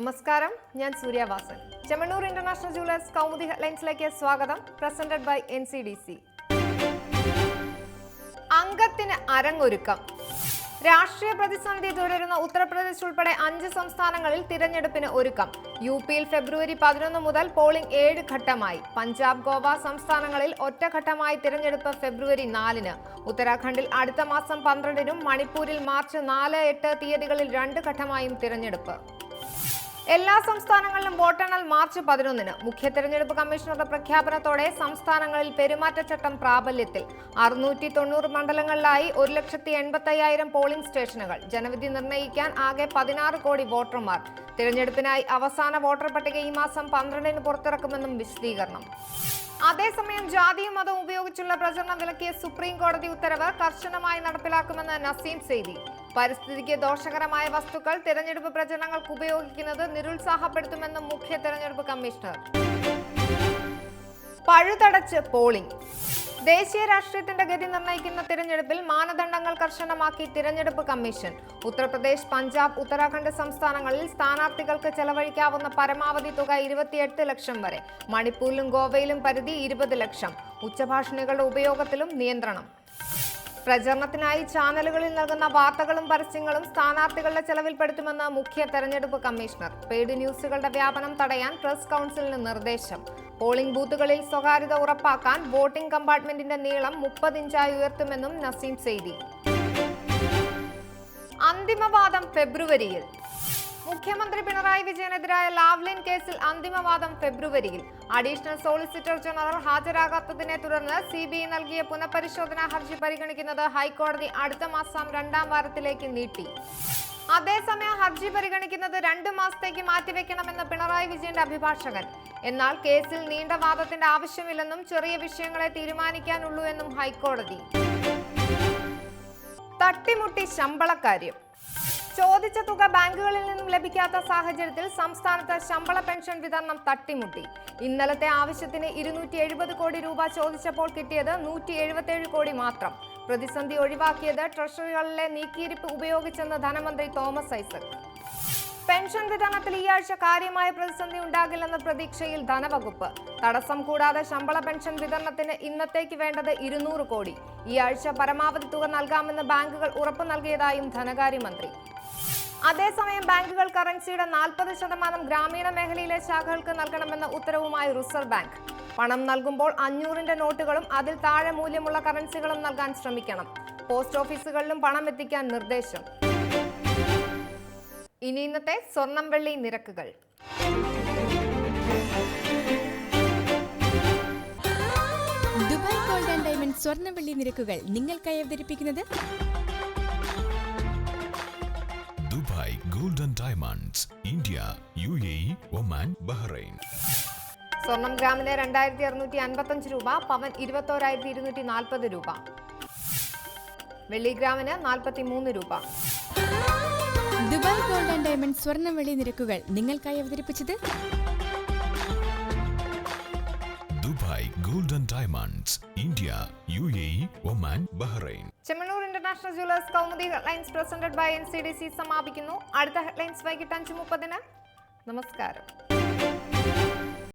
നമസ്കാരം, ഞാൻ Suryavasan. Chemmanur international jewellers Kaumudi ഹെഡ്ലൈൻസിലേക്ക് സ്വാഗതം. Presented by NCDC. അംഗത്തിന് അരങ്ങൊരുക്കം. രാഷ്ട്രീയ പ്രതിസന്ധി തുടരുന്ന ഉത്തർപ്രദേശ് ഉൾപ്പെടെ 5 സംസ്ഥാനങ്ങളിൽ തിരഞ്ഞെടുപ്പിന് ഒരുക്കം. യുപിയിൽ ഫെബ്രുവരി 11 മുതൽ പോളിംഗ് 7 ഘട്ടമായി. പഞ്ചാബ്, ഗോവ സംസ്ഥാനങ്ങളിൽ ഒറ്റഘട്ടമായി തിരഞ്ഞെടുപ്പ് ഫെബ്രുവരി 4-ന്. ഉത്തരാഖണ്ഡിൽ അടുത്ത മാസം 12-നും മണിപ്പൂരിൽ മാർച്ച് 4-8 തീയതികളിൽ 2 ഘട്ടമായും തിരഞ്ഞെടുപ്പ്. എല്ലാ സംസ്ഥാനങ്ങളിലും വോട്ടെണ്ണൽ മാർച്ച് 11-ന്. മുഖ്യ തെരഞ്ഞെടുപ്പ് കമ്മീഷണറുടെ പ്രഖ്യാപനത്തോടെ സംസ്ഥാനങ്ങളിൽ പെരുമാറ്റച്ചട്ടം പ്രാബല്യത്തിൽ. 690 മണ്ഡലങ്ങളിലായി 1,80,000 പോളിംഗ് സ്റ്റേഷനുകൾ. ജനവിധി നിർണ്ണയിക്കാൻ ആകെ 16 കോടി വോട്ടർമാർ. തിരഞ്ഞെടുപ്പിനായി അവസാന വോട്ടർ പട്ടിക ഈ മാസം 12-ന് പുറത്തിറക്കുമെന്നും വിശദീകരണം. അതേസമയം ജാതിയും മതവും ഉപയോഗിച്ചുള്ള പ്രചരണം വിലക്കിയ സുപ്രീം കോടതി ഉത്തരവ് കർശനമായി നടപ്പിലാക്കുമെന്ന് നസീം സെയ്ദി. പരിസ്ഥിതിക്ക് ദോഷകരമായ വസ്തുക്കൾ തിരഞ്ഞെടുപ്പ് പ്രചരണങ്ങൾക്ക് ഉപയോഗിക്കുന്നത് നിരുത്സാഹപ്പെടുത്തുമെന്ന് മുഖ്യ തെരഞ്ഞെടുപ്പ് കമ്മീഷണർ. പഴുതടച്ച് പോളിംഗ്. ദേശീയ രാഷ്ട്രീയത്തിന്റെ ഗതി നിർണ്ണയിക്കുന്ന തിരഞ്ഞെടുപ്പിൽ മാനദണ്ഡങ്ങൾ കർശനമാക്കി തിരഞ്ഞെടുപ്പ് കമ്മീഷൻ. ഉത്തർപ്രദേശ്, പഞ്ചാബ്, ഉത്തരാഖണ്ഡ് സംസ്ഥാനങ്ങളിൽ സ്ഥാനാർത്ഥികൾക്ക് ചെലവഴിക്കാവുന്ന പരമാവധി തുക 28 ലക്ഷം വരെ. മണിപ്പൂരിലും ഗോവയിലും പരിധി 20 ലക്ഷം. ഉച്ചഭാഷിണികളുടെ ഉപയോഗത്തിലും നിയന്ത്രണം. പ്രചരണത്തിനായി ചാനലുകളിൽ നൽകുന്ന വാർത്തകളും പരസ്യങ്ങളും സ്ഥാനാർത്ഥികളുടെ ചെലവിൽപ്പെടുത്തുമെന്ന് മുഖ്യ തെരഞ്ഞെടുപ്പ് കമ്മീഷണർ. പെയ്ഡ് ന്യൂസുകളുടെ വ്യാപനം തടയാൻ പ്രസ് കൗൺസിലിന് നിർദ്ദേശം. പോളിംഗ് ബൂത്തുകളിൽ സ്വകാര്യത ഉറപ്പാക്കാൻ വോട്ടിംഗ് കമ്പാർട്ട്മെന്റിന്റെ നീളം 30 ഇഞ്ചായി ഉയർത്തുമെന്നും നസീം സെയ്ദി. അന്തിമവാദം ഫെബ്രുവരിയിൽ. മുഖ്യമന്ത്രി പിണറായി വിജയനെതിരായ ലാവ്ലിൻ കേസിൽ അന്തിമവാദം ഫെബ്രുവരിയിൽ. അഡീഷണൽ സോളിസിറ്റർ ജനറൽ ഹാജരാകാത്തതിനെ തുടർന്ന് CBI നൽകിയ പുനഃപരിശോധനാ ഹർജി പരിഗണിക്കുന്നത് ഹൈക്കോടതി അടുത്ത മാസം 2-ാം വാരത്തിലേക്ക് നീട്ടി. അതേസമയം ഹർജി പരിഗണിക്കുന്നത് 2 മാസത്തേക്ക് മാറ്റിവെക്കണമെന്ന് പിണറായി വിജയന്റെ അഭിഭാഷകൻ. എന്നാൽ കേസിൽ നീണ്ട വാദത്തിന്റെ ആവശ്യമില്ലെന്നും ചെറിയ വിഷയങ്ങളെ തീരുമാനിക്കാനുള്ളൂ എന്നും ഹൈക്കോടതി. തട്ടിമുട്ടി ശമ്പളക്കാര്യം. ചോദിച്ച തുക ബാങ്കുകളിൽ നിന്നും ലഭിക്കാത്ത സാഹചര്യത്തിൽ സംസ്ഥാനത്ത് ശമ്പള പെൻഷൻ വിതരണം തട്ടിമുട്ടി. ഇന്നലത്തെ ആവശ്യത്തിന് 270 കോടി രൂപ ചോദിച്ചപ്പോൾ കിട്ടിയത് 177 കോടി മാത്രം. പ്രതിസന്ധി ഒഴിവാക്കിയത് ട്രഷറികളിലെ നീക്കിയിരിപ്പ് ഉപയോഗിച്ചെന്ന് ധനമന്ത്രി തോമസ് ഐസക്. പെൻഷൻ വിതരണത്തിൽ ഈ ആഴ്ച കാര്യമായ പ്രതിസന്ധി ഉണ്ടാകില്ലെന്ന പ്രതീക്ഷയിൽ ധനവകുപ്പ്. തടസ്സം കൂടാതെ ശമ്പള പെൻഷൻ വിതരണത്തിന് ഇന്നത്തേക്ക് വേണ്ടത് 200 കോടി. ഈ ആഴ്ച പരമാവധി തുക നൽകാമെന്ന് ബാങ്കുകൾ ഉറപ്പു നൽകിയതായും ധനകാര്യമന്ത്രി. അതേസമയം ബാങ്കുകൾ കറൻസിയുടെ 40% ഗ്രാമീണ മേഖലയിലെ ശാഖകൾക്ക് നൽകണമെന്ന ഉത്തരവുമായി റിസർവ് ബാങ്ക്. പണം നൽകുമ്പോൾ 500-ന്റെ നോട്ടുകളും അതിൽ താഴെ മൂല്യമുള്ള കറൻസികളും നൽകാൻ ശ്രമിക്കണം. പോസ്റ്റ് ഓഫീസുകളിലും പണം എത്തിക്കാൻ നിർദ്ദേശം. ഇനി ഇന്നത്തെ സ്വർണം വെള്ളി നിരക്കുകൾ. ദുബായ് ഗോൾഡ് ആൻഡ് ഡയമണ്ട് സ്വർണം വെള്ളി നിരക്കുകൾ നിങ്ങൾക്കായി അവതരിപ്പിക്കുന്നത് Dubai gold and diamonds, India, UAE, Oman, Bahrain. സ്വർണം ഗ്രാമിന് 2655 രൂപ, പവൻ 21,240 രൂപ, വെള്ളി ഗ്രാമിന് 43 രൂപ. ദുബായ് ഗോൾഡ് ആൻഡ് ഡയമണ്ട് സ്വർണം വെള്ളി നിരക്കുകൾ നിങ്ങൾക്കായി അവതരിപ്പിച്ചത് Dubai gold and diamonds, India, UAE, Oman, Bahrain. Chemmanur international jewellers Kaumudi headlines presented by NCDC സമാപിക്കുന്നു. അടുത്ത ഹെഡ്ലൈൻസ് വൈകിട്ട് 5:30-ന്. നമസ്കാരം.